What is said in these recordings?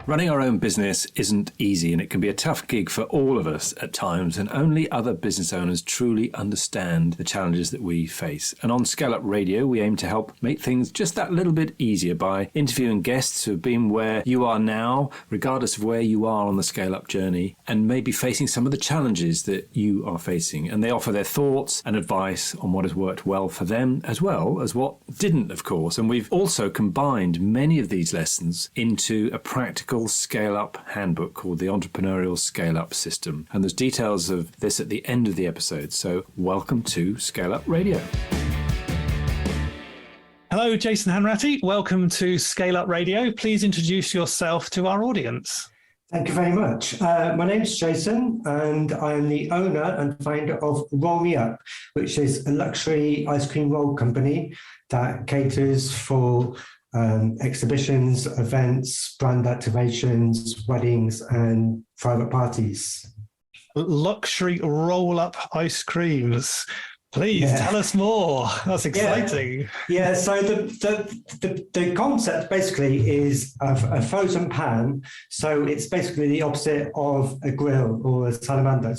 Running our own business isn't easy, and it can be a tough gig for all of us at times, and only other business owners truly understand the challenges that we face. And on Scale Up Radio, we aim to help make things just that little bit easier by interviewing guests who have been where you are now, regardless of where you are on the Scale Up journey, and maybe facing some of the challenges that you are facing. And they offer their thoughts and advice on what has worked well for them, as well as what didn't, of course. And we've also combined many of these lessons into a practical scale-up handbook called the Entrepreneurial Scale-Up System. And there's details of this at the end of the episode. So welcome to Scale Up Radio. Hello, Jason Hanratty. Welcome to Scale Up Radio. Please introduce yourself to our audience. Thank you very much. My name's Jason, and I am the owner and founder of Roll Me Up, which is a luxury ice cream roll company that caters for exhibitions, events, brand activations, weddings, and private parties. Luxury roll-up ice creams. Please tell us more. That's exciting. Yeah. So the concept basically is a frozen pan. So it's basically the opposite of a grill or a salamander.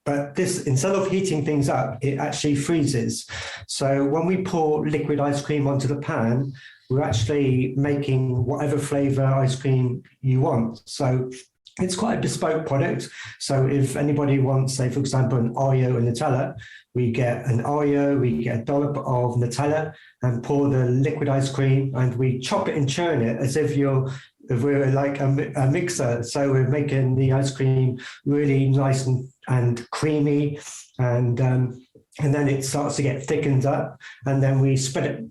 But this, instead of heating things up, it actually freezes. So when we pour liquid ice cream onto the pan, we're actually making whatever flavor ice cream you want. So it's quite a bespoke product. So if anybody wants, say, for example, an Oreo and Nutella, we get an Oreo, we get a dollop of Nutella and pour the liquid ice cream, and we chop it and churn it as if we're like a mixer. So we're making the ice cream really nice and creamy, and then it starts to get thickened up, and then we spread it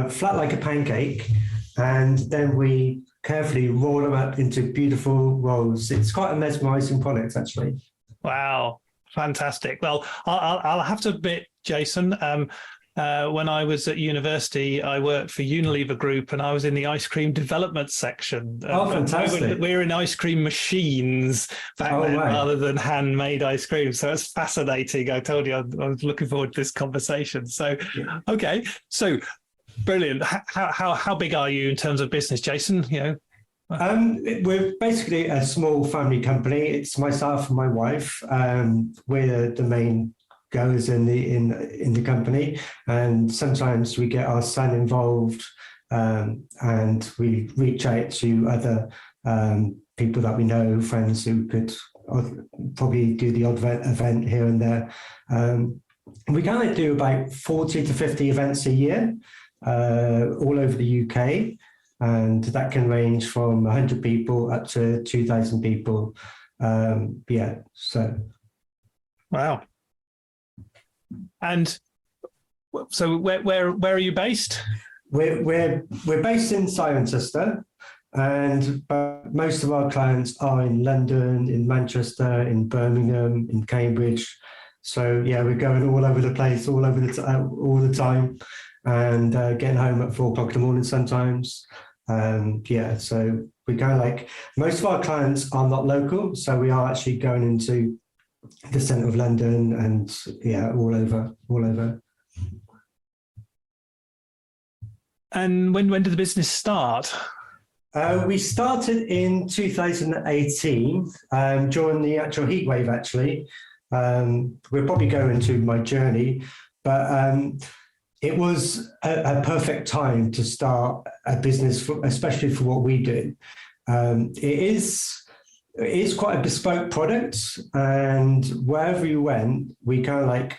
flat like a pancake, and then we carefully roll them up into beautiful rolls. It's quite a mesmerizing product, actually. Wow, fantastic. Well, I'll have to admit, Jason, when I was at university, I worked for Unilever Group, and I was in the ice cream development section. Oh, fantastic. We were in ice cream machines back then, right, rather than handmade ice cream. So it's fascinating. I told you I was looking forward to this conversation. So, okay. So, brilliant. How big are you in terms of business, Jason? We're basically a small family company. It's myself and my wife. We're the main goers in the company, and sometimes we get our son involved, and we reach out to other people that we know, friends who could probably do the odd event here and there. We kind of do about 40 to 50 events a year, all over the UK, and that can range from 100 people up to 2,000 people. Wow. And so where are you based? We're based in Cirencester, but most of our clients are in London, in Manchester, in Birmingham, in Cambridge. So we're going all over the place, all the time, and getting home at 4 o'clock in the morning sometimes. So we kind of like, most of our clients are not local, so we are actually going into the centre of London and all over. And when did the business start? We started in 2018 during the actual heat wave. Actually, we'll probably go into my journey, but it was a perfect time to start a business, especially for what we do. It is quite a bespoke product, and wherever you went, we kind of like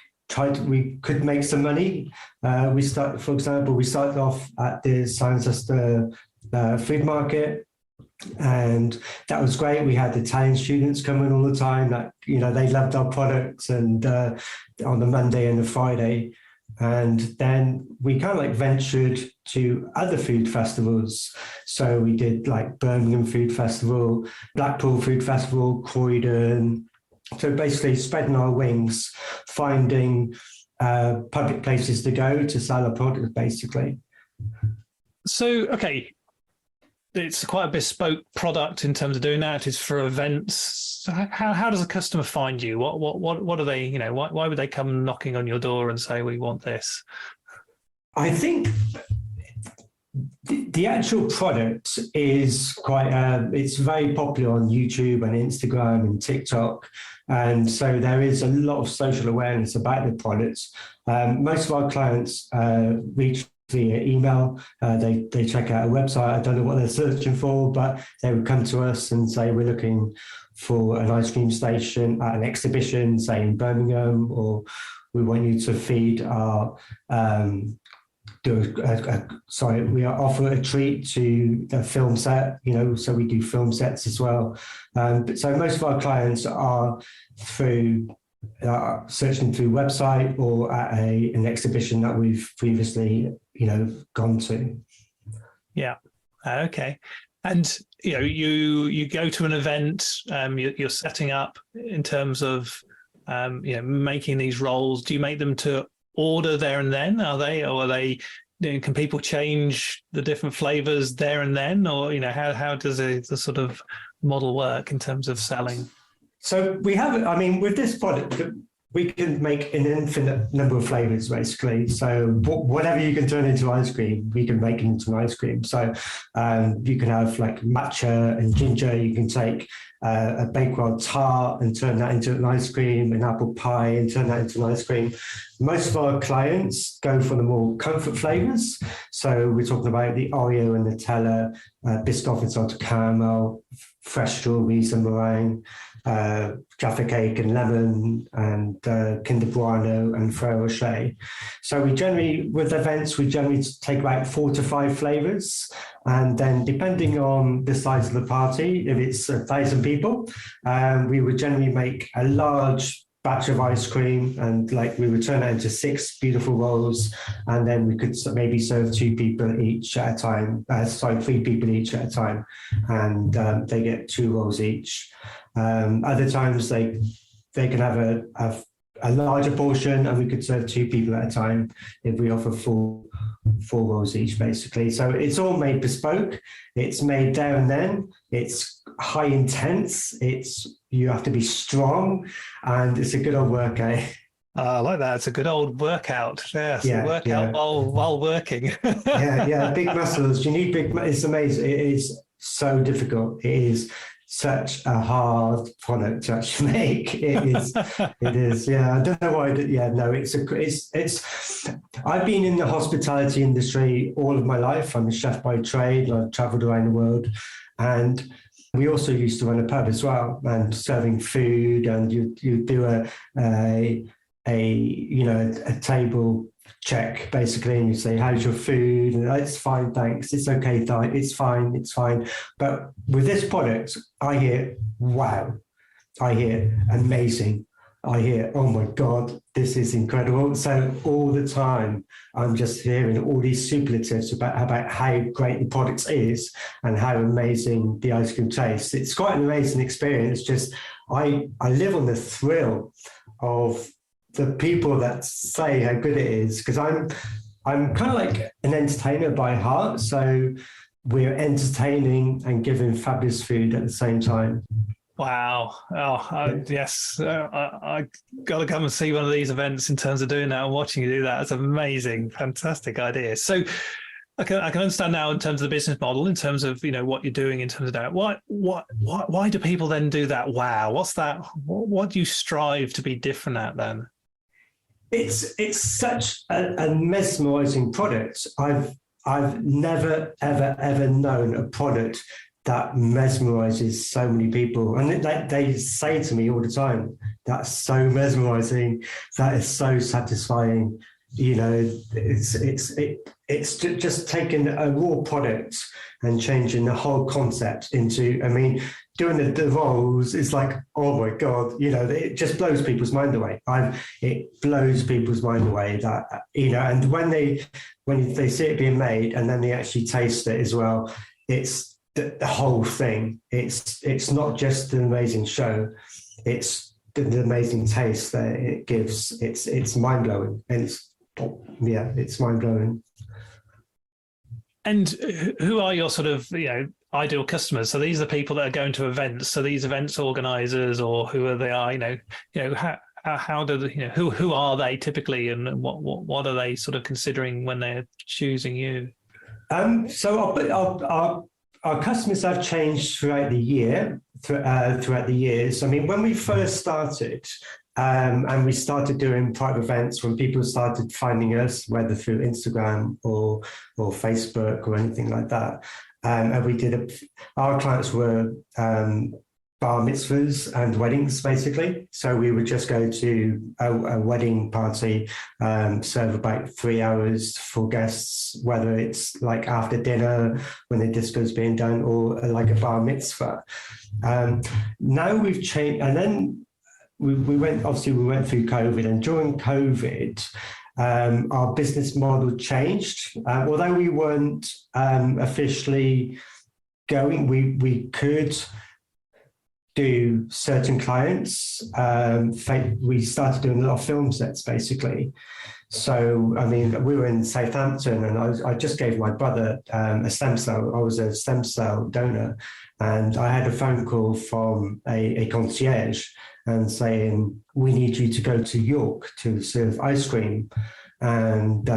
we could make some money. For example, we started off at the Cirencester food market, and that was great. We had Italian students coming all the time that, they loved our products, and on the Monday and the Friday. And then we kind of like ventured to other food festivals. So we did like Birmingham Food Festival, Blackpool Food Festival, Croydon. So basically spreading our wings, finding public places to go to sell our products, basically. So, okay, it's quite a bespoke product in terms of doing that. It's for events. So how does a customer find you? What are they? Why would they come knocking on your door and say we want this? I think The actual product is quite, it's very popular on YouTube and Instagram and TikTok. And so there is a lot of social awareness about the products. Most of our clients reach via email. They check out a website. I don't know what they're searching for, but they would come to us and say, we're looking for an ice cream station at an exhibition, say in Birmingham, or we want you to feed our we offer a treat to the film set, so we do film sets as well. So most of our clients are through searching through website or at an exhibition that we've previously, gone to. Yeah. Okay. And you go to an event, you're setting up in terms of making these rolls. Do you make them to order there and then? Are they can people change the different flavors there and then, or how does the sort of model work in terms of selling? So we have, with this product, we can make an infinite number of flavors, basically. So whatever you can turn into ice cream, we can make into an ice cream. So you can have like matcha and ginger. You can take a Bakewell tart and turn that into an ice cream, an apple pie and turn that into an ice cream. Most of our clients go for the more comfort flavors. So we're talking about the Oreo and Nutella, Biscoff and salted caramel, fresh strawberries and meringue, Jaffa cake and lemon, and Kinder Bueno and Ferrero Rocher. So with events, we generally take about 4 to 5 flavors. And then depending on the size of the party, if it's 1,000 people, we would generally make a large batch of ice cream, and we would turn it into 6 beautiful rolls, and then we could maybe serve 2 people each at a time. 3 people each at a time, and they get 2 rolls each. Other times they can have a larger portion, and we could serve 2 people at a time if we offer 4 rolls each, basically. So it's all made bespoke. It's made there and then. It's high intense. You have to be strong, and it's a good old workout. I like that. It's a good old workout. Yes, workout while working. yeah, big muscles. You need big. It's amazing. It is so difficult. It is such a hard product to actually make. It is. Yeah, I don't know why. No, it's. I've been in the hospitality industry all of my life. I'm a chef by trade. I've traveled around the world, and we also used to run a pub as well, and serving food, and you do a table check, basically, and you say, how's your food? And it's fine, thanks. It's okay, it's fine. But with this product, I hear, wow. I hear amazing. I hear, oh my God, this is incredible. So all the time, I'm just hearing all these superlatives about how great the product is and how amazing the ice cream tastes. It's quite an amazing experience. Just I live on the thrill of the people that say how good it is, because I'm kind of like an entertainer by heart. So we're entertaining and giving fabulous food at the same time. Wow. Yes. I got to come and see one of these events in terms of doing that and watching you do that. It's amazing. Fantastic idea. So I can understand now in terms of the business model, in terms of, what you're doing in terms of that. Why do people then do that? Wow. What's that? What do you strive to be different at then? It's such a mesmerizing product. I've never, ever known a product that mesmerizes so many people. And they say to me all the time, that's so mesmerizing, that is so satisfying. It's just taking a raw product and changing the whole concept into, doing the rolls is like, oh my God, it just blows people's mind away. It blows people's mind away that, and when they see it being made and then they actually taste it as well, it's the whole thing. It's not just an amazing show, it's the amazing taste that it gives. It's mind-blowing, and it's mind-blowing. And who are your sort of ideal customers? So these are the people that are going to events. So these events organizers, or who are they? How do who are they typically, and what are they sort of considering when they're choosing you? So our customers have changed throughout the year, throughout the years. I mean, when we first started, and we started doing private events, when people started finding us, whether through Instagram or Facebook or anything like that, and we did our clients were bar mitzvahs and weddings, basically. So we would just go to a wedding party, serve about 3 hours for guests, whether it's like after dinner when the disco is being done, or like a bar mitzvah. Now we've changed, and then we went through COVID, and during COVID, our business model changed. Although we weren't officially going, we could do certain clients. We started doing a lot of film sets, basically. So, I mean, we were in Southampton, and I just gave my brother a stem cell. I was a stem cell donor, and I had a phone call from a concierge and saying, we need you to go to York to serve ice cream. And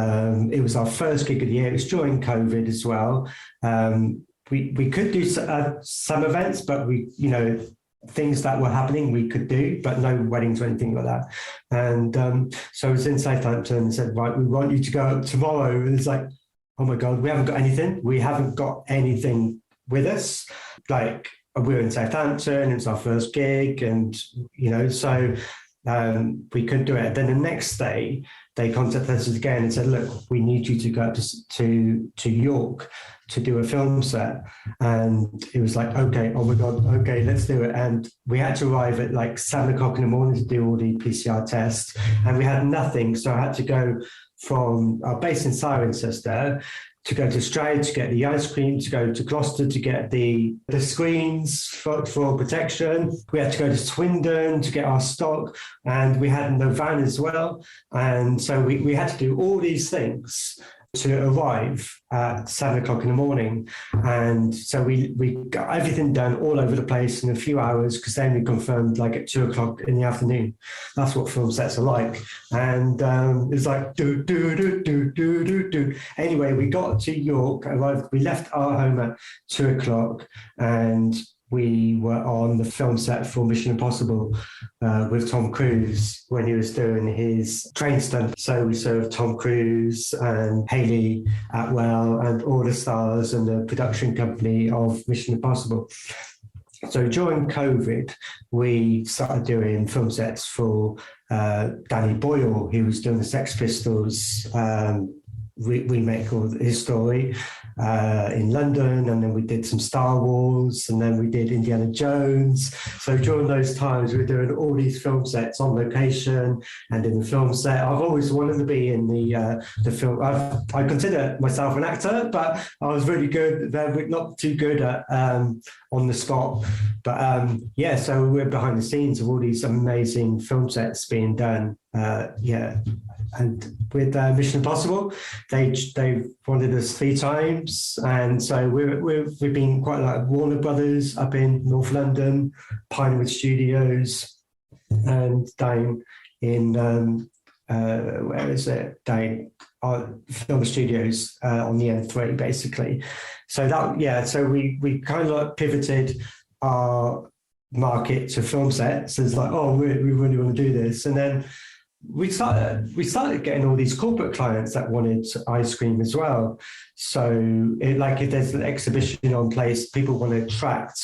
it was our first gig of the year. It was during COVID as well. We could do some events, but things that were happening we could do, but no weddings or anything like that. And so I was in Southampton and said, right, we want you to go up tomorrow. And it's like, oh my God, we haven't got anything. We haven't got anything with us. Like, we were in Southampton, it's our first gig, and so we couldn't do it. Then the next day they contacted us again and said, look, we need you to go to York to do a film set. And it was like, okay, oh my God, okay, let's do it. And we had to arrive at like 7 o'clock in the morning to do all the PCR tests, and we had nothing. So I had to go from our base in Cirencester to go to Stroud to get the ice cream, to go to Gloucester to get the screens for protection. We had to go to Swindon to get our stock, and we had no van as well. And so we had to do all these things to arrive at 7 o'clock in the morning. And so we got everything done all over the place in a few hours, because then we confirmed like at 2 o'clock in the afternoon. That's what film sets are like. And it's like do. Anyway, we got to York, arrived, we left our home at 2 o'clock, and we were on the film set for Mission Impossible with Tom Cruise when he was doing his train stunt. So we served Tom Cruise and Hayley Atwell and all the stars and the production company of Mission Impossible. So during COVID, we started doing film sets for Danny Boyle. He was doing the Sex Pistols remake of his story in London, and then we did some Star Wars, and then we did Indiana Jones. So during those times, we were doing all these film sets on location and in the film set. I've always wanted to be in the film. I consider myself an actor, but I was really good. They're not too good at on the spot. But yeah, so we're behind the scenes of all these amazing film sets being done. And with Mission Impossible, they wanted us 3 times, and so we've been quite like Warner Brothers up in North London, Pinewood Studios, and down in where is it? Down film studios on the N3, basically. So so we kind of like pivoted our market to film sets. It's like, oh, we really want to do this, and then we started getting all these corporate clients that wanted ice cream as well. So if there's an exhibition on place, people want to attract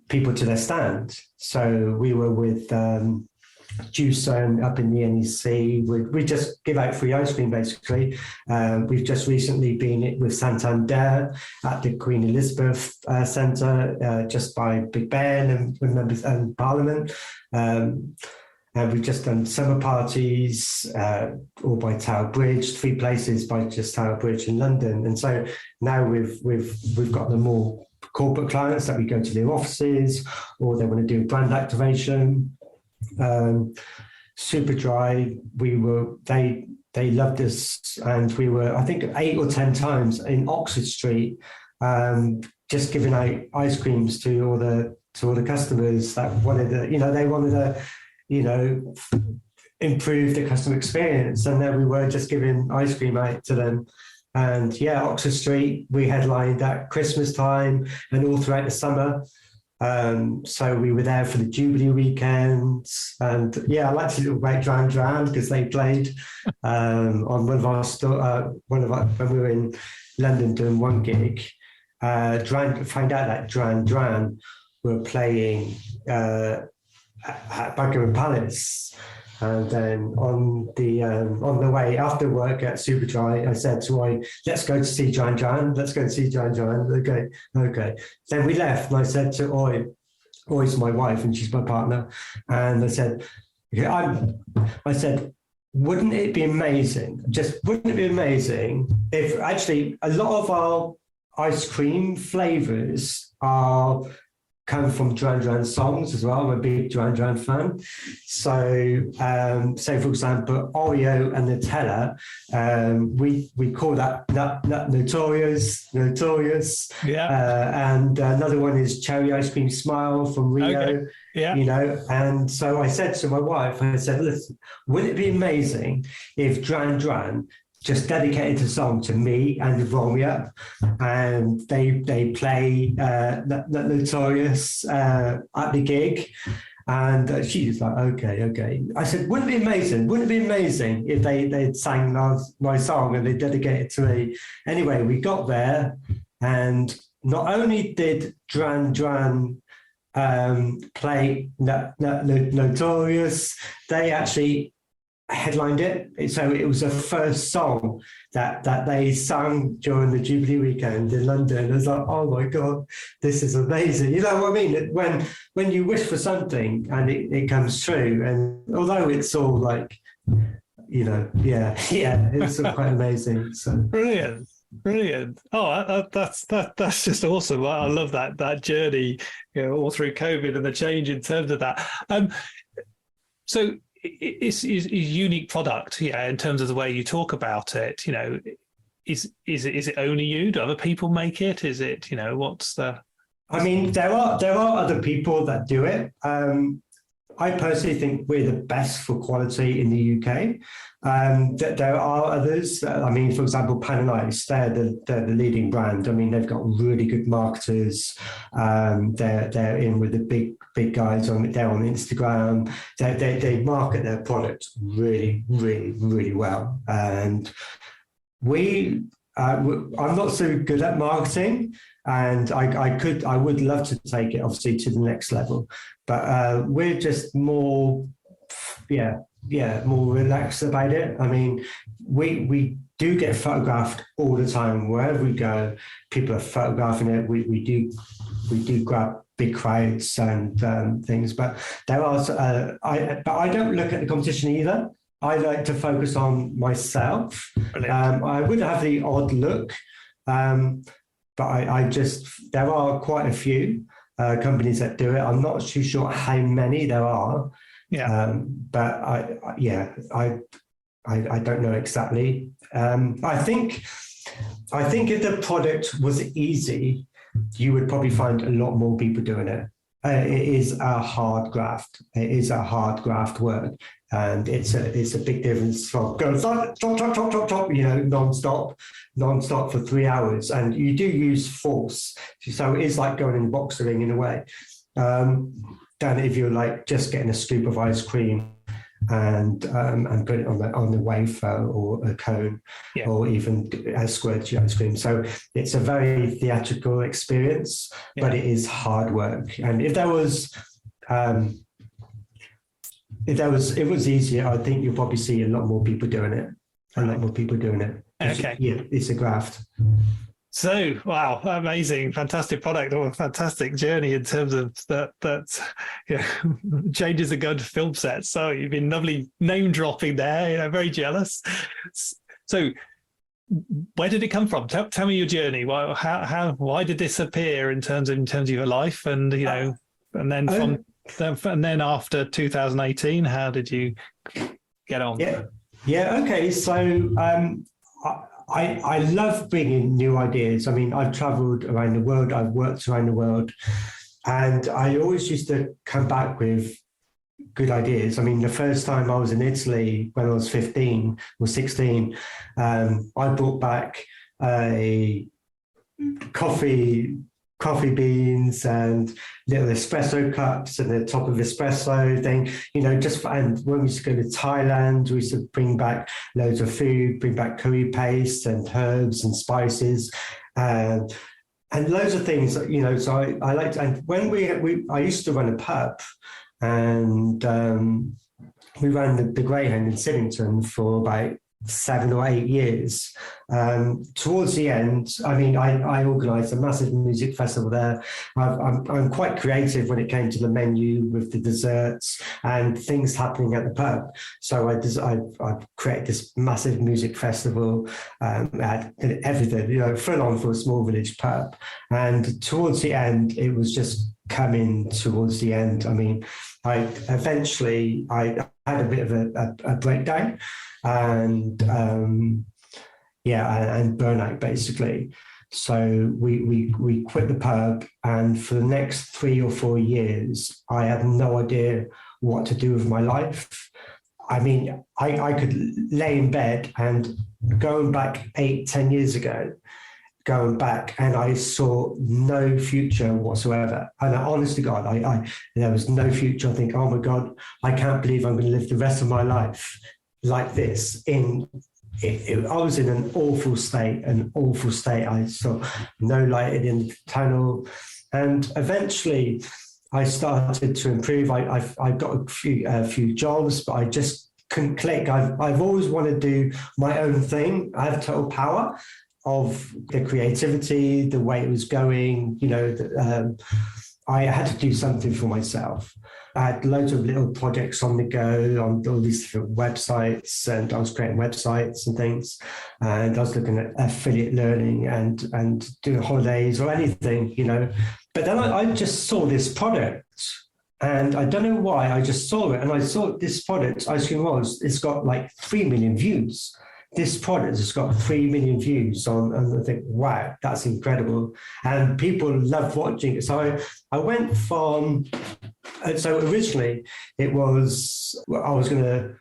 people to their stand. So we were with Juice Zone up in the NEC. We just give out free ice cream, basically. We've just recently been with Santander at the Queen Elizabeth Centre, just by Big Ben and members and Parliament. And we've just done summer parties, all by Tower Bridge, 3 places by just Tower Bridge in London. And so now we've got the more corporate clients that we go to their offices, or they want to do brand activation. Superdry, they loved us, and we were, I think, 8 or 10 times in Oxford Street, just giving out ice creams to all the customers that wanted they wanted to improve the customer experience, and then we were just giving ice cream out to them And yeah, Oxford Street, we headlined at Christmas time and all throughout the summer. So we were there for the Jubilee weekends, and yeah, I like to talk about Duran Duran because they played on one of our when we were in London doing one gig. Found out that Duran Duran were playing at Buckingham Palace. And then on the way after work at Superdry, I said to Roy, let's go to see Duran Duran. Let's go and see Duran Duran. Okay. Then we left, and I said to Roy's my wife, and she's my partner. And I said, wouldn't it be amazing? Wouldn't it be amazing if actually a lot of our ice cream flavors come from Duran Duran songs as well. I'm a big Duran Duran fan. So, say for example, Oreo and Nutella, we call that notorious. Yeah. And another one is Cherry Ice Cream Smile from Rio. Okay. Yeah. You know, and so I said to my wife, I said, listen, wouldn't it be amazing if Duran Duran just dedicated the song to me and Romeo, and they play Notorious at the gig, and she was like, okay. I said, wouldn't it be amazing? Wouldn't it be amazing if they sang my song and they dedicated it to me? Anyway, we got there, and not only did Duran Duran play Notorious, they actually headlined it. So it was the first song that they sang during the Jubilee weekend in London. I was like, oh my God, this is amazing. You know what I mean? When you wish for something and it comes true, and although it's all like, you know, yeah, it's quite amazing. So Brilliant. Oh, that's just awesome. I love that journey, you know, all through COVID and the change in terms of that. So it's a unique product, yeah, in terms of the way you talk about it. You know, is it only you? Do other people make it? Is it, you know, what's the? I mean, there are other people that do it. I personally think we're the best for quality in the UK. There are others. I mean, for example, Pan and Ice, they're the leading brand. I mean, they've got really good marketers. They're in with the big guys they're on Instagram. They market their product really, really, really well. And I'm not so good at marketing, and I would love to take it obviously to the next level, but we're just more relaxed about it. I mean, we do get photographed all the time wherever we go. People are photographing it. We do grab big crowds and things, but there are. I don't look at the competition either. I like to focus on myself. I would have the odd look, but there are quite a few companies that do it. I'm not too sure how many there are. Yeah. But I don't know exactly. I think if the product was easy, you would probably find a lot more people doing it. It is a hard graft. It is a hard graft work, and it's a big difference from going chop, you know, non-stop for 3 hours, and you do use force. So it is like going in boxing ring in a way. Than if you're like just getting a scoop of ice cream and put it on the wafer or a cone, yeah, or even a squirty ice cream. So it's a very theatrical experience, yeah, but it is hard work. And if it was easier, I think you'll probably see a lot more people doing it. Okay. Yeah, it's a graft. So, wow, amazing, fantastic product, or a fantastic journey in terms of that yeah, changes the gun to film sets. So you've been lovely name dropping there, you know, very jealous. So where did it come from? Tell me your journey. Why did this appear in terms of your life, and, you know, and then after 2018, how did you get on? Yeah. Okay. So, I love bringing new ideas. I mean, I've traveled around the world, I've worked around the world, and I always used to come back with good ideas. I mean, the first time I was in Italy when I was 15 or 16, I brought back a coffee beans and little espresso cups and the top of espresso thing, and when we used to go to Thailand, we used to bring back loads of food, bring back curry paste and herbs and spices, and loads of things, so I liked, and when I used to run a pub, and we ran the Greyhound in Cirencester for about 7 or 8 years. Towards the end, I organised a massive music festival there. I'm quite creative when it came to the menu with the desserts and things happening at the pub. So I created this massive music festival, had everything, full on for a small village pub. And towards the end, it was just coming towards the end. I had a bit of a breakdown and burnout basically. So we quit the pub, and for the next 3 or 4 years, I had no idea what to do with my life. I could lay in bed, and going back 8-10 years ago, and I saw no future whatsoever. And honest to God, there was no future. I think, oh my God, I can't believe I'm going to live the rest of my life like this. I was in an awful state. I saw no light at the end of the tunnel. And eventually I started to improve. I got a few jobs, but I just couldn't click. I've always wanted to do my own thing. I have total power of the creativity, the way it was going, I had to do something for myself. I had loads of little projects on the go on all these different websites, and I was creating websites and things, and I was looking at affiliate learning and doing holidays or anything, But then I just saw this product, and I don't know why, I just saw it, and I saw this product, Ice Cream Rolls, it's got like 3 million views. This product has got 3 million views and I think, wow, that's incredible. And people love watching it. So I went from, so originally I was going to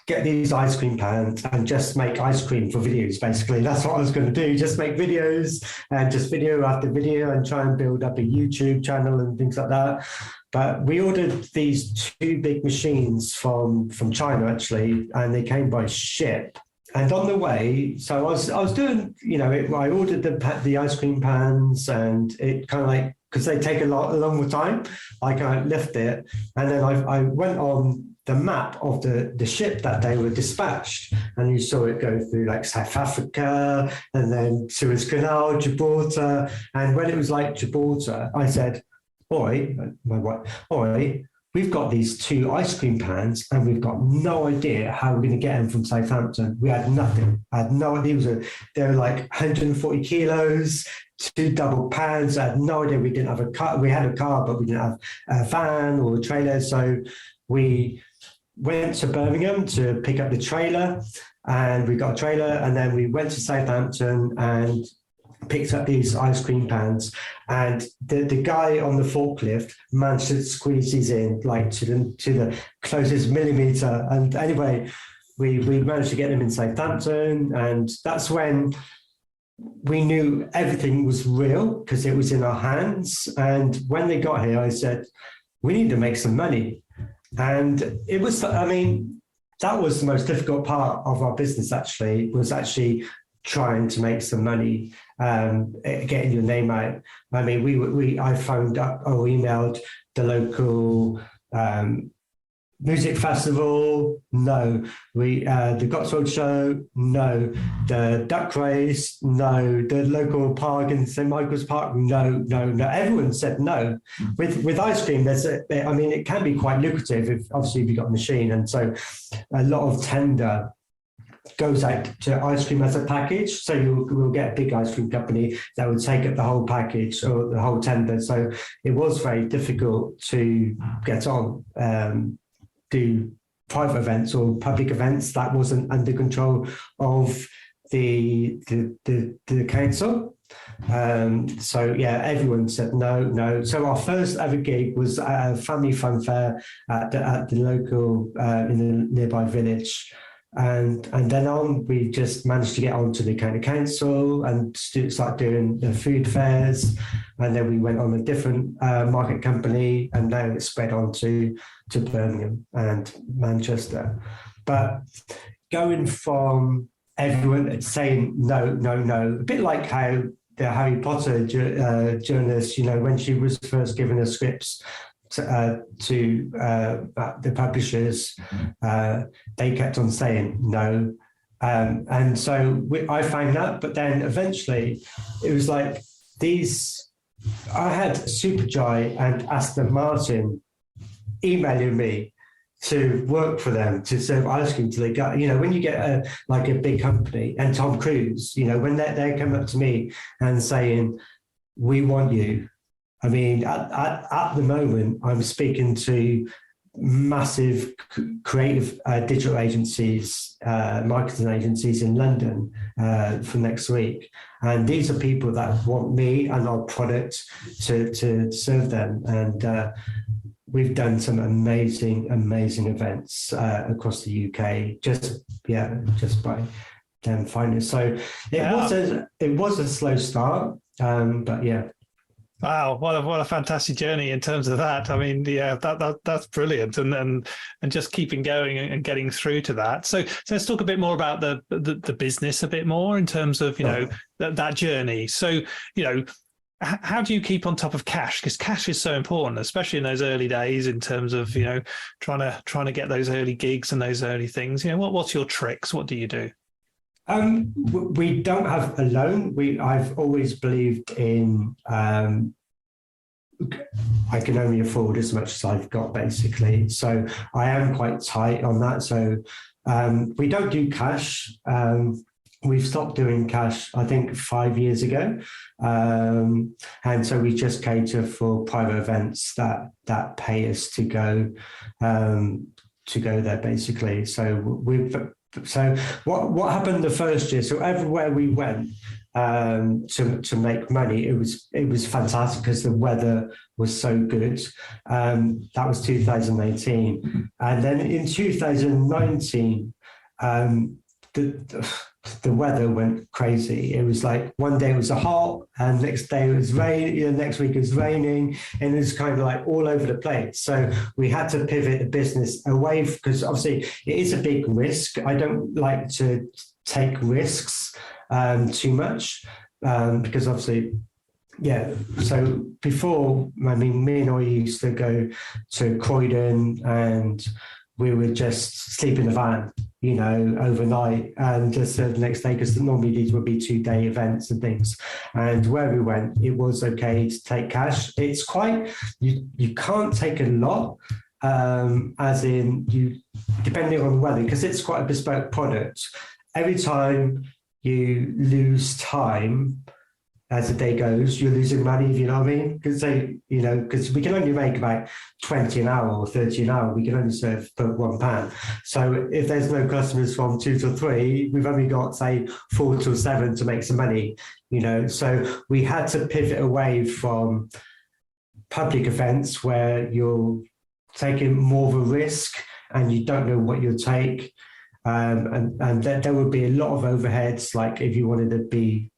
get these ice cream pans and just make ice cream for videos, basically. That's what I was going to do, just make videos and just video after video and try and build up a YouTube channel and things like that. But we ordered these 2 big machines from China, actually, and they came by ship. And on the way, so I was doing, I ordered the ice cream pans, and it kind of like, because they take a longer time, I kind of left it. And then I went on the map of the ship that they were dispatched, and you saw it go through like South Africa and then Suez Canal, Gibraltar. And when it was like Gibraltar, I said, "Oi, my wife, oi, we've got these 2 ice cream pans and we've got no idea how we're going to get them from Southampton." We had nothing. I had no idea. They were like 140 kilos, 2 double pans. I had no idea. We didn't have a car. We had a car, but we didn't have a van or a trailer. So we went to Birmingham to pick up the trailer, and we got a trailer, and then we went to Southampton and picked up these ice cream pans, and the guy on the forklift managed to squeeze these in like to the closest millimeter. And anyway, we managed to get them in Southampton, and that's when we knew everything was real because it was in our hands. And when they got here, I said, we need to make some money. And it was, that was the most difficult part of our business, actually, was actually trying to make some money, getting your name out. I phoned up or emailed the local music festival, no. The Cotswold Show, no. The duck race, no. The local park in St Michael's Park, no. Everyone said no. With ice cream, it can be quite lucrative if you've got a machine, and so a lot of tender goes out to ice cream as a package. So we'll get a big ice cream company that would take up the whole package or the whole tender. So it was very difficult to get on, do private events or public events. That wasn't under control of the council. So yeah, everyone said no. So our first ever gig was a family fun fair at the local in the nearby village. and then on, we just managed to get onto the county council and start doing the food fairs. And then we went on a different market company, and now it's spread on to Birmingham and Manchester. But going from everyone saying no, no, no, a bit like how the Harry Potter journalist, when she was first given her scripts to the publishers, they kept on saying no. And so I found that, but then eventually it was like I had Superjoy and Aston Martin emailing me to work for them, to serve ice cream till they got, when you get a big company, and Tom Cruise, when they come up to me and saying, we want you. I mean, at the moment, I'm speaking to massive creative digital agencies, marketing agencies in London for next week. And these are people that want me and our product to serve them. And we've done some amazing events across the UK, just by them finding it. So it was a slow start, but yeah. Wow, what a fantastic journey in terms of that. I mean, yeah, that's brilliant, and just keeping going and getting through to that. So let's talk a bit more about the business a bit more in terms of that journey. So how do you keep on top of cash? Because cash is so important, especially in those early days, in terms of trying to get those early gigs and those early things. What's your tricks? What do you do? We don't have a loan. I've always believed in I can only afford as much as I've got, basically. So I am quite tight on that. So we don't do cash. We've stopped doing cash, I think, 5 years ago. And so we just cater for private events that pay us to go there, basically. So what happened the first year? So everywhere we went to make money, it was fantastic because the weather was so good. That was 2018, and then in 2019, the weather went crazy. It was like one day it was hot, and next day it was rain. Next week it was raining, and it was kind of like all over the place. So we had to pivot the business away, because obviously it is a big risk. I don't like to take risks too much because obviously. Yeah, so before, I mean, me and I used to go to Croydon, and we would just sleep in the van, overnight, and just the next day, because normally these would be 2-day events and things. And where we went, it was okay to take cash. It's quite, you can't take a lot, as in depending on the weather, because it's quite a bespoke product. Every time you lose time, as the day goes, you're losing money, if you know what I mean? Because we can only make about 20 an hour or 30 an hour. We can only serve for £1. So if there's no customers from 2 till 3, we've only got, say, 4 till 7 to make some money, So we had to pivot away from public events where you're taking more of a risk and you don't know what you'll take. And there would be a lot of overheads, like if you wanted to be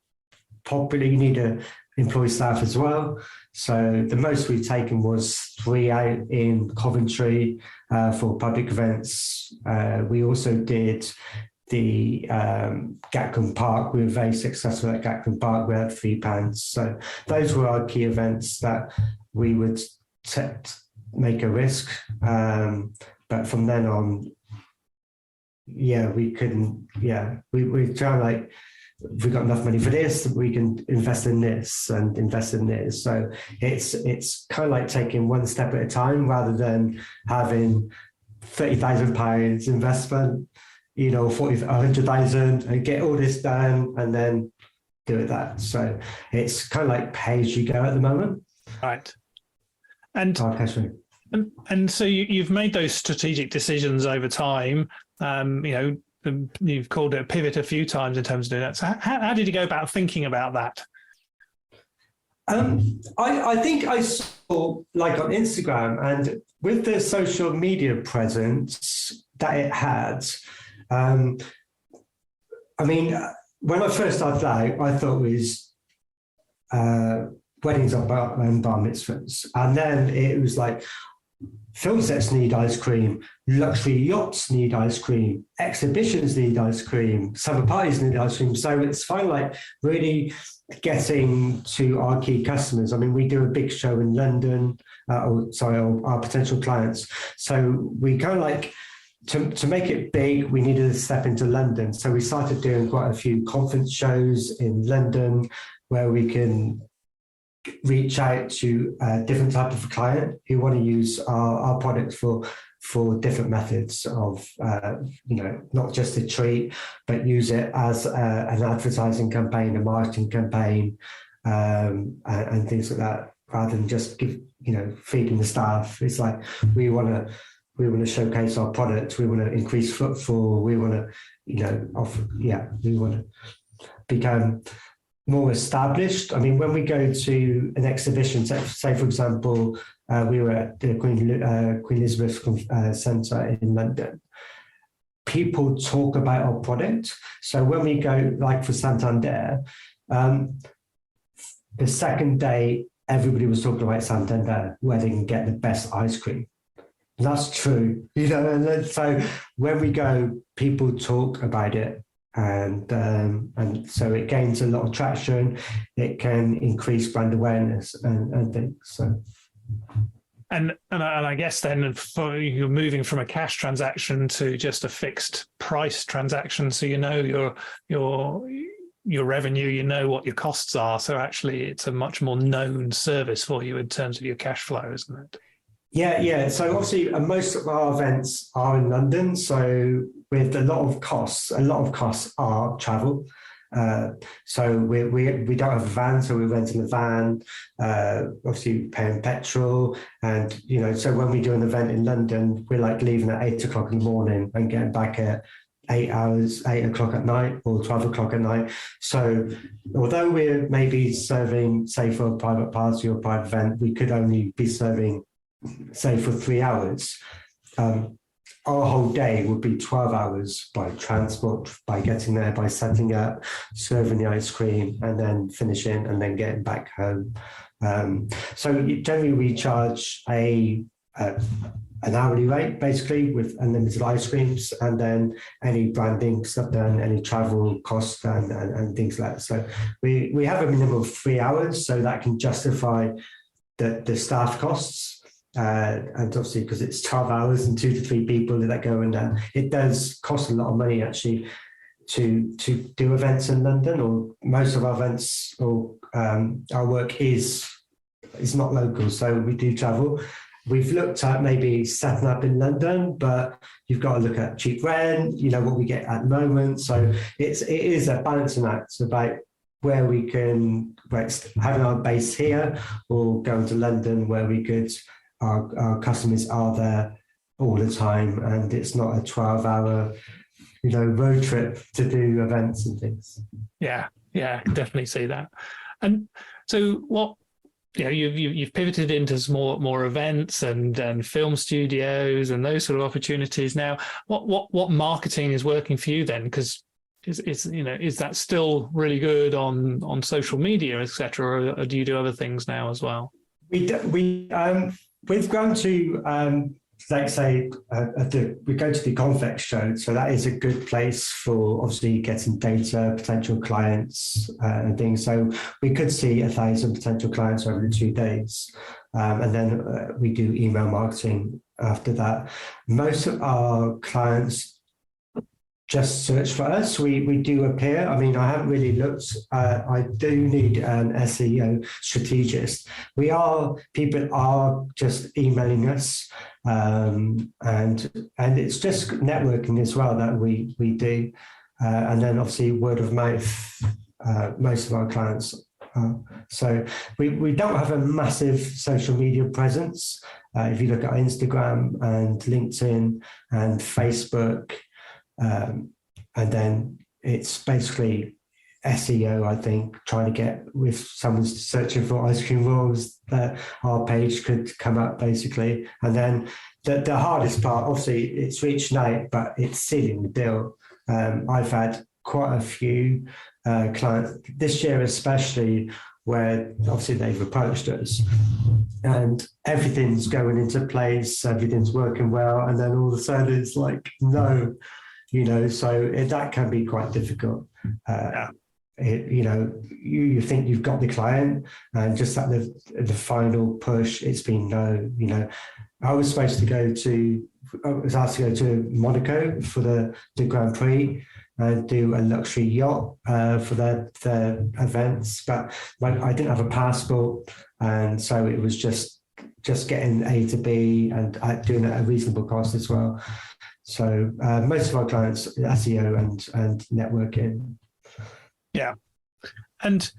popular, you need to employ staff as well. So the most we've taken was 3 out in Coventry for public events. We also did the Gatcombe Park. We were very successful at Gatcombe Park. We had £3. So those were our key events that we would make a risk. But from then on, we couldn't. We try like, if we've got enough money for this, we can invest in this and invest in this. So it's kind of like taking one step at a time, rather than having £30,000 investment, 100,000, and get all this done and then do it that. So it's kind of like pay as you go at the moment. Right. And so you've made those strategic decisions over time. You've called it a pivot a few times in terms of doing that. So how did you go about thinking about that? I think I saw, like, on Instagram, and with the social media presence that it had, I mean, when I first started out, I thought it was weddings and bar mitzvahs. And then it was like, film sets need ice cream, luxury yachts need ice cream, exhibitions need ice cream, summer parties need ice cream. So it's finally like really getting to our key customers. I mean, we do a big show in London, our potential clients. So we kind of like, to make it big, we needed to step into London. So we started doing quite a few conference shows in London where we can reach out to a different type of client who want to use our products for different methods of, not just a treat, but use it as an advertising campaign, a marketing campaign, and things like that, rather than just feeding the staff. It's like we want to showcase our products. We want to increase footfall. We want to, we want to become more established. I mean, when we go to an exhibition, say for example, we were at the Queen Elizabeth Centre in London, people talk about our product. So when we go, like for Santander, the second day, everybody was talking about Santander, where they can get the best ice cream. That's true, and so when we go, people talk about it. And so it gains a lot of traction. It can increase brand awareness and things. So, and I guess then you're moving from a cash transaction to just a fixed price transaction. So your revenue, what your costs are. So actually, it's a much more known service for you in terms of your cash flow, isn't it? Yeah. So obviously, most of our events are in London. So with a lot of costs are travel. So we don't have a van, so we're renting a van. Obviously, paying petrol, and so when we do an event in London, we're like leaving at 8 o'clock in the morning and getting back at 8 o'clock at night or 12 o'clock at night. So although we're maybe serving, say for a private party or private event, we could only be serving, say, for 3 hours. Our whole day would be 12 hours by transport, by getting there, by setting up, serving the ice cream, and then finishing, and then getting back home. So generally we charge an hourly rate, basically, with unlimited ice creams, and then any branding stuff done, any travel costs done, and things like that. So we have a minimum of 3 hours, so that can justify the staff costs. And obviously, because it's 12 hours and 2 to 3 people that go in there, it does cost a lot of money actually to do events in London. Or most of our events or our work is not local, so we do travel. We've looked at maybe setting up in London, but you've got to look at cheap rent, what we get at the moment. So it is a balancing act about where we can, having our base here or going to London where we could. Our customers are there all the time, and it's not a 12-hour, road trip to do events and things. Yeah, I can definitely see that. And so, what you've pivoted into more events and film studios and those sort of opportunities. Now, what marketing is working for you then? Because is that still really good on social media, etc., or do you do other things now as well? We've gone to, like say, we go to the Confex show, so that is a good place for obviously getting data, potential clients, and things. So we could see 1,000 potential clients over the 2 days, and then we do email marketing after that. Most of our clients just search for us. We do appear. I mean, I haven't really looked. I do need an SEO strategist. People are just emailing us, and it's just networking as well that we do, and then obviously word of mouth. Most of our clients. So we don't have a massive social media presence. If you look at Instagram and LinkedIn and Facebook. And then it's basically SEO, I think, trying to get, if someone's searching for ice cream rolls, that our page could come up basically. And then the hardest part, obviously, it's reaching out, but it's sealing the deal. I've had quite a few clients this year, especially, where obviously they've approached us and everything's going into place, everything's working well, and then all of a sudden it's like, no, so that can be quite difficult. You think you've got the client, and just at the final push, it's been no. I was asked to go to Monaco for the Grand Prix and do a luxury yacht for their events, but I didn't have a passport, and so it was just getting A to B and doing it at a reasonable cost as well. So most of our clients, SEO and networking. Yeah, and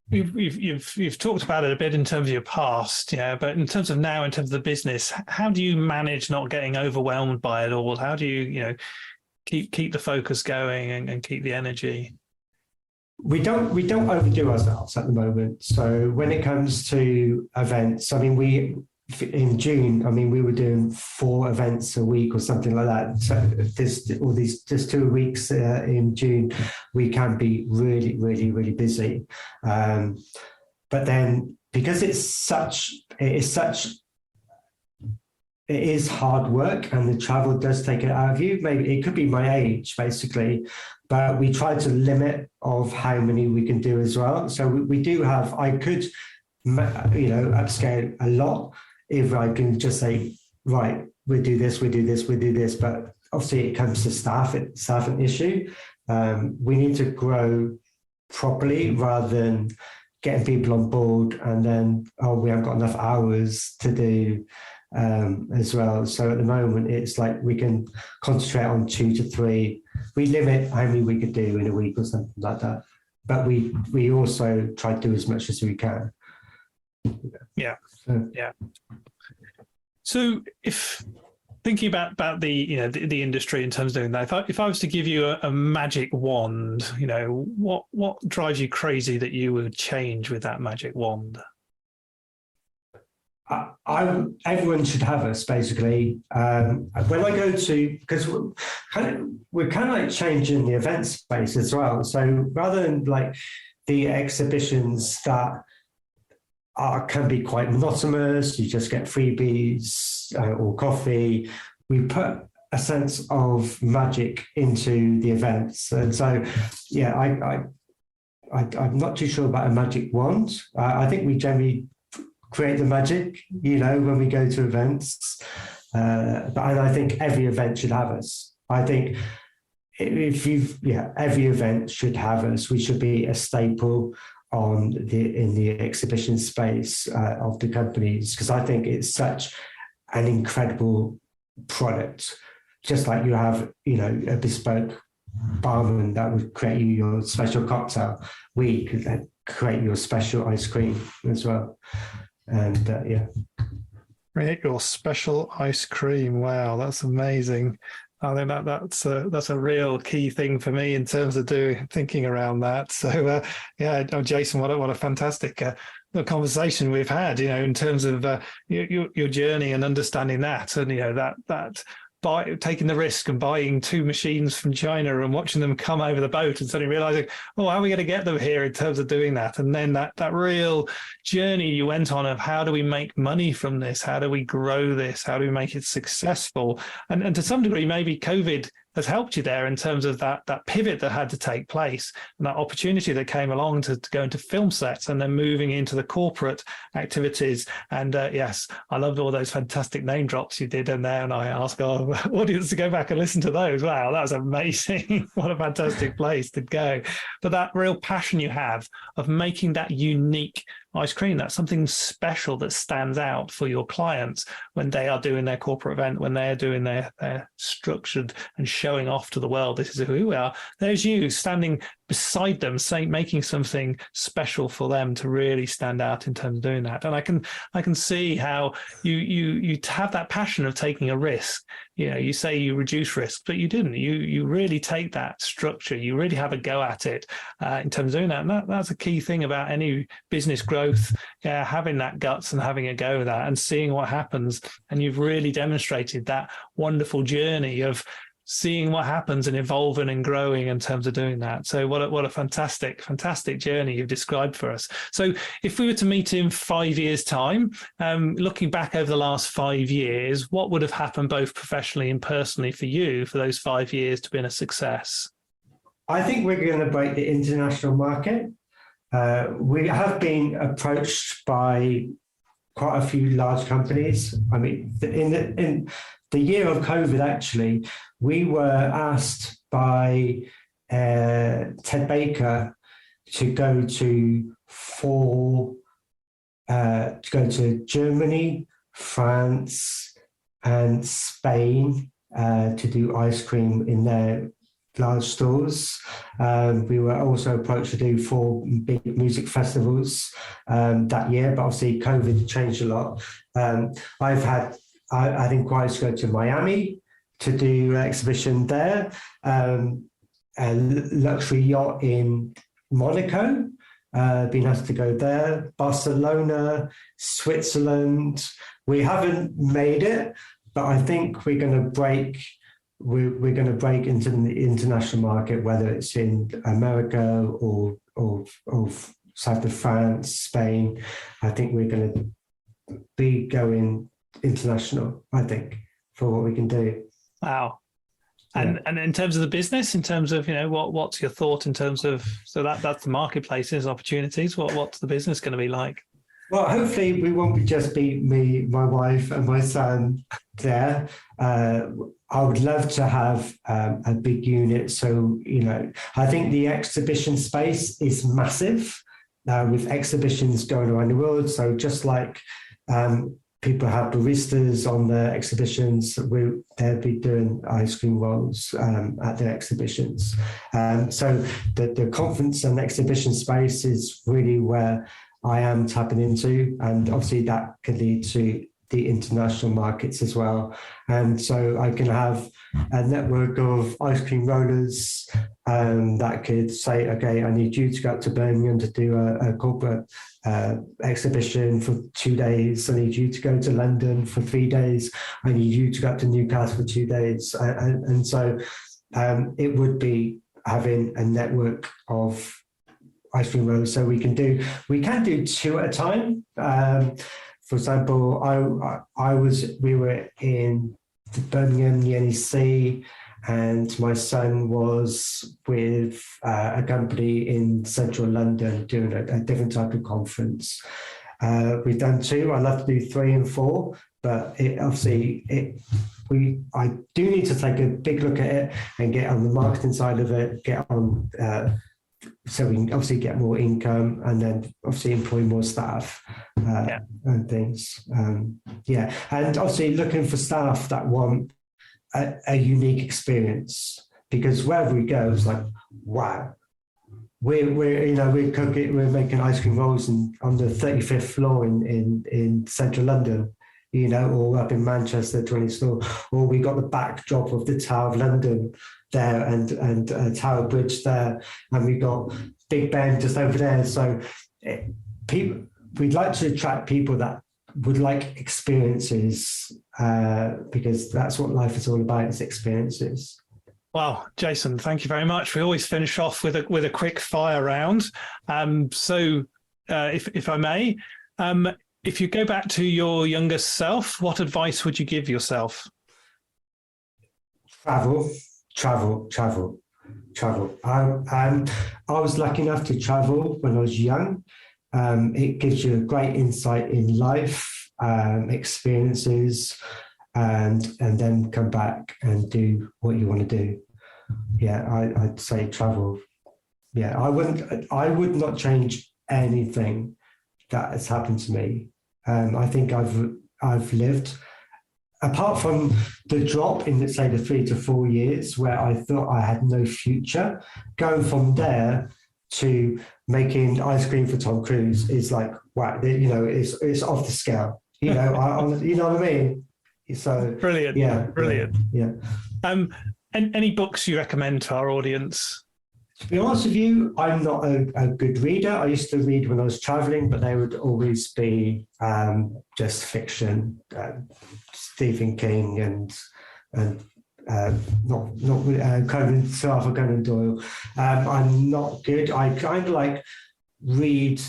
you've talked about it a bit in terms of your past, but in terms of now, in terms of the business, how do you manage not getting overwhelmed by it all? How do you keep the focus going and keep the energy? We don't overdo ourselves at the moment. So when it comes to events, I mean, in June, we were doing 4 events a week or something like that. So there's just 2 weeks in June, we can be really, really, really busy. But then because it is hard work, and the travel does take it out of you. Maybe it could be my age, basically, but we try to limit of how many we can do as well. So we do have. I could, upscale a lot if I can just say, right, we do this. But obviously, it comes to staffing issue. We need to grow properly rather than getting people on board and then we haven't got enough hours to do. As well. So at the moment, it's like we can concentrate on 2 to 3. We limit how many we could do in a week or something like that. But we also try to do as much as we can. Yeah. So if thinking about the the industry in terms of doing that, if I was to give you a magic wand, what drives you crazy that you would change with that magic wand? Everyone should have us, basically. When I go to, because we're kind of like changing the event space as well. So rather than like the exhibitions that can be quite monotonous, you just get freebies or coffee, we put a sense of magic into the events. And so, I'm not too sure about a magic wand. I think we generally create the magic, when we go to events. And I think every event should have us. I think every event should have us. We should be a staple in the exhibition space of the companies, because I think it's such an incredible product. Just like you have, a bespoke barman that would create you your special cocktail, we could create your special ice cream as well. And create your special ice cream. Wow, that's amazing. I think that's a real key thing for me in terms of thinking around that. So Jason, what a fantastic conversation we've had. In terms of your journey and understanding that, and that by taking the risk and buying 2 machines from China and watching them come over the boat and suddenly realizing, how are we going to get them here in terms of doing that? And then that real journey you went on of how do we make money from this? How do we grow this? How do we make it successful? And to some degree, maybe COVID has helped you there in terms of that pivot that had to take place and that opportunity that came along to go into film sets and then moving into the corporate activities. And yes, I loved all those fantastic name drops you did in there. And I ask our audience to go back and listen to those. Wow, that was amazing. What a fantastic place to go. But that real passion you have of making that unique ice cream, that's something special that stands out for your clients when they are doing their corporate event, when they are doing their structured and showing off to the world, this is who we are. There's you standing beside them, making something special for them to really stand out in terms of doing that. And I can see how you have that passion of taking a risk. You know, you say you reduce risk, but you didn't. You really take that structure. You really have a go at it in terms of doing that. And that's a key thing about any business growth, having that guts and having a go at that and seeing what happens. And you've really demonstrated that wonderful journey of seeing what happens and evolving and growing in terms of doing that. So what a fantastic journey you've described for us. So if we were to meet in 5 years' time, looking back over the last 5 years, what would have happened both professionally and personally for you for those 5 years to be a success? I think we're going to break the international market. We have been approached by quite a few large companies. I mean, in the year of COVID, actually, we were asked by Ted Baker to go to Germany, France, and Spain to do ice cream in their large stores. We were also approached to do 4 big music festivals that year, but obviously COVID changed a lot. I've inquired to go to Miami to do an exhibition there, a luxury yacht in Monaco, been asked to go there, Barcelona, Switzerland. We haven't made it, but I think we're going to break into the international market, whether it's in America or south of France, Spain. I think we're going to be going international, I think, for what we can do. Wow. And in terms of the business, in terms of, what's your thought in terms of, so that's the marketplaces, opportunities, what's the business going to be like? Well, hopefully we won't just be me, my wife and my son there. I would love to have a big unit. So, I think the exhibition space is massive with exhibitions going around the world. So just like people have baristas on their exhibitions, they'll be doing ice cream rolls at their exhibitions. So the conference and exhibition space is really where I am tapping into, and obviously that could lead to the international markets as well. And so I can have a network of ice cream rollers that could say, okay, I need you to go up to Birmingham to do a corporate exhibition for 2 days. I need you to go to London for 3 days. I need you to go up to Newcastle for 2 days. And so it would be having a network of ice cream rollers. So we can do 2 at a time. For example, we were in Birmingham, the NEC, and my son was with a company in central London doing a different type of conference. We've done 2. I'd love to do 3 and 4, but I do need to take a big look at it and get on the marketing side of it, get on so we can obviously get more income and then obviously employ more staff and things. And obviously looking for staff that want a unique experience, because wherever we go, it's like, wow, we're cooking, we're making ice cream rolls on the 35th floor in central London, or up in Manchester, 20th floor, or we got the backdrop of the Tower of London there and Tower Bridge there, and we got Big Ben just over there. So we'd like to attract people that would like experiences, because that's what life is all about, is experiences. Well, Jason, thank you very much. We always finish off with a quick fire round. So if I may, if you go back to your younger self, what advice would you give yourself? Travel. I was lucky enough to travel when I was young. It gives you a great insight in life, experiences, and then come back and do what you want to do. Yeah, I'd say travel. Yeah, I would not change anything that has happened to me. I think I've lived apart from the drop in, say, the 3 to 4 years where I thought I had no future, going from there to making ice cream for Tom Cruise is like, wow, it's off the scale. You know what I mean? So brilliant. Yeah. And any books you recommend to our audience? To be honest with you, I'm not a good reader. I used to read when I was traveling, but they would always be just fiction, Stephen King and not Sir Arthur Conan Doyle. I'm not good. I kind of like read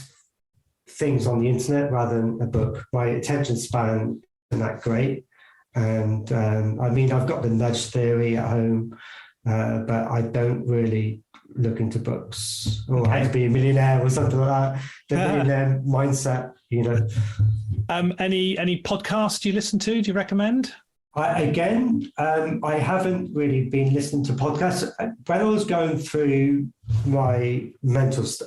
things on the internet rather than a book. My attention span isn't that great. And I mean, I've got the nudge theory at home, but I don't really look into books or how to be a millionaire or something like that. The millionaire mindset, Any podcast you listen to? Do you recommend? I haven't really been listening to podcasts. When I was going through my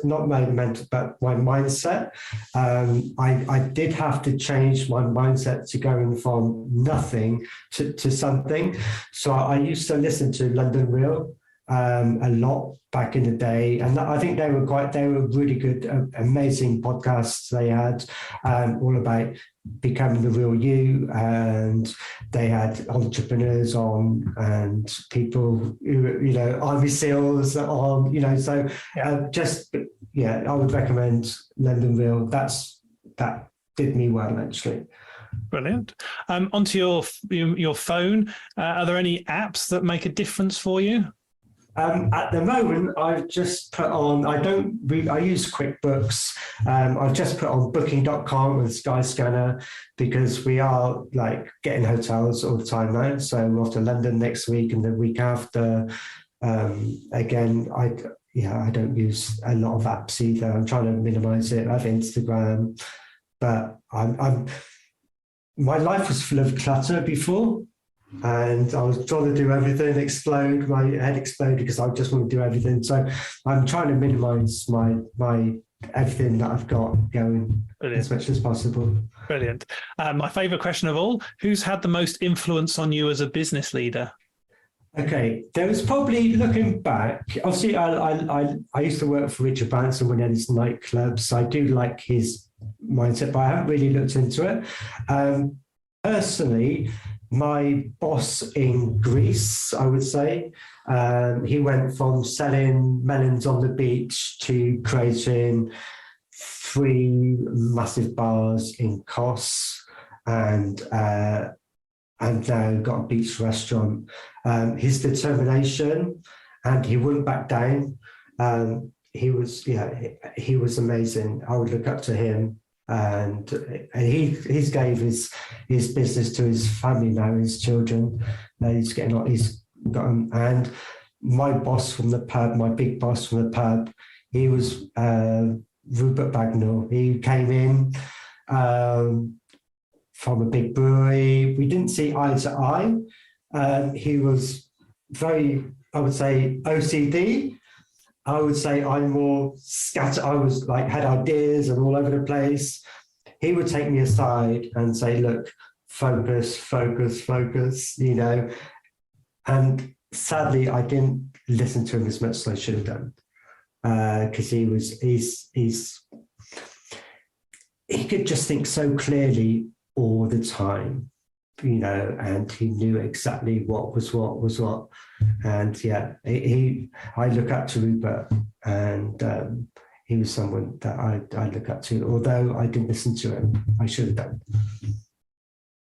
not my mental, but my mindset, I did have to change my mindset to going from nothing to something. So I used to listen to London Real a lot back in the day, and I think they were really good, amazing podcasts they had, all about becoming the real you, and they had entrepreneurs on and people who, Army SEALs on, so I would recommend London Real. That did me well, actually. Brilliant. Onto your phone, are there any apps that make a difference for you? At the moment, I've just put on, I use QuickBooks. I've just put on booking.com and Skyscanner because we are like getting hotels all the time now. So we're off to London next week and the week after. Again, I don't use a lot of apps either. I'm trying to minimize it. I have Instagram, but my life was full of clutter before. And I was trying to do everything, explode. My head exploded because I just want to do everything. So I'm trying to minimize my everything that I've got going as much as possible. Brilliant. My favorite question of all: who's had the most influence on you as a business leader? Okay, there was probably, looking back, obviously I used to work for Richard Branson when he had his nightclubs. So I do like his mindset, but I haven't really looked into it. Personally, my boss in Greece, I would say, he went from selling melons on the beach to creating 3 massive bars in Kos and now got a beach restaurant. His determination, and he wouldn't back down. He was amazing. I would look up to him. And he's gave his business to his family now, his children. He's got them. And my boss from the pub, my big boss from the pub, he was Rupert Bagnall. He came in from a big brewery. We didn't see eye to eye. He was very, I would say, OCD. I would say I'm more scattered. I was like, had ideas and all over the place. He would take me aside and say, look, focus, And sadly, I didn't listen to him as much as I should have done. Because he could just think so clearly all the time, and he knew exactly what was what. And I look up to Rupert, and he was someone that I look up to, although I didn't listen to him. I should have done.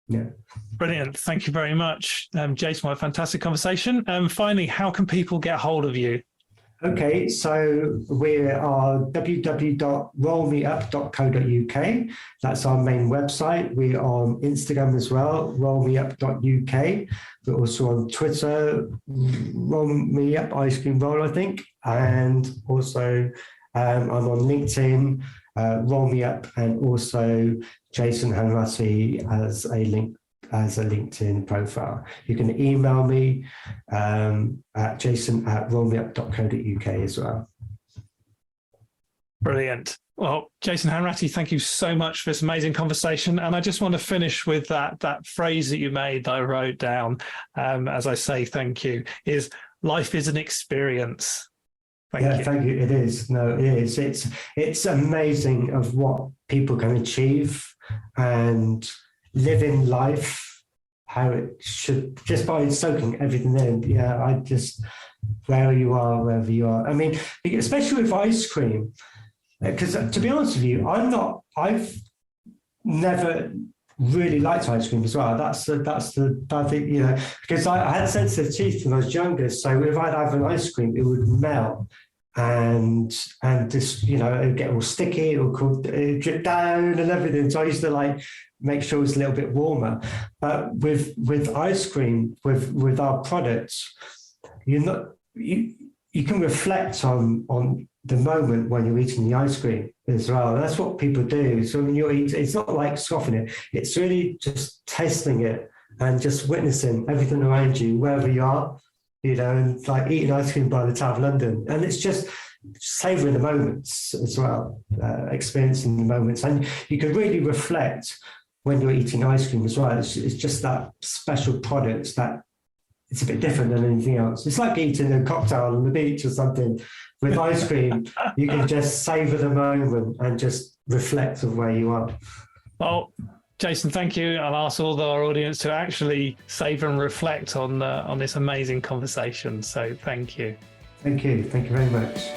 Yeah. Brilliant. Thank you very much, Jason. What a fantastic conversation. Finally, how can people get hold of you? Okay, so we are www.rollmeup.co.uk. That's our main website. We're on Instagram as well, rollmeup.uk. We're also on Twitter, rollmeup ice cream roll, I think. And also I'm on LinkedIn, rollmeup, and also Jason Hanratty as a LinkedIn profile. You can email me at jason@rollmeup.co.uk as well. Brilliant. Well, Jason Hanratty, thank you so much for this amazing conversation. And I just want to finish with that phrase that you made that I wrote down as I say thank you, is life is an experience. Thank you. Thank you. It is. No, it is. It's amazing of what people can achieve and living life how it should, just by soaking everything in. Yeah, wherever you are. I mean, especially with ice cream, because to be honest with you, I've never really liked ice cream as well. That's the I think, because I had sensitive teeth when I was younger, so if I'd have an ice cream, it would melt. And just, it would get all sticky, it would drip down and everything. So I used to make sure it was a little bit warmer. But with ice cream, with our products, you can reflect on the moment when you're eating the ice cream as well. That's what people do. So when you're eating, it's not like scoffing it. It's really just tasting it and just witnessing everything around you, wherever you are. And eating ice cream by the Tower of London. And it's just savouring the moments as well, experiencing the moments. And you can really reflect when you're eating ice cream as well. It's just that special product that it's a bit different than anything else. It's like eating a cocktail on the beach or something. With ice cream, you can just savour the moment and just reflect of where you are. Well, Jason, thank you. I'll ask all our audience to actually savour and reflect on this amazing conversation. So thank you. Thank you. Thank you very much.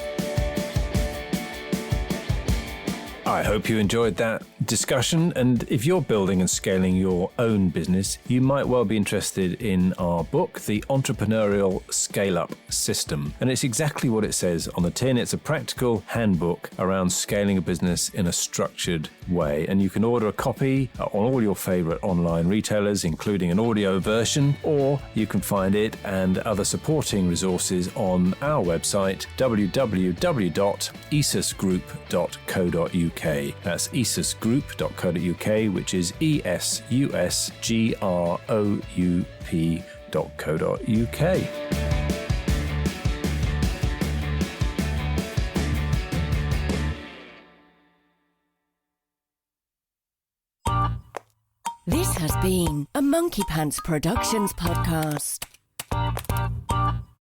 I hope you enjoyed that discussion, and if you're building and scaling your own business, you might well be interested in our book, The Entrepreneurial Scale-Up System. And it's exactly what it says on the tin. It's a practical handbook around scaling a business in a structured way. And you can order a copy on all your favourite online retailers, including an audio version, or you can find it and other supporting resources on our website, www.esusgroup.co.uk. That's esusgroup.co.uk, which is esusgroup.co.uk. This has been a Monkey Pants Productions podcast.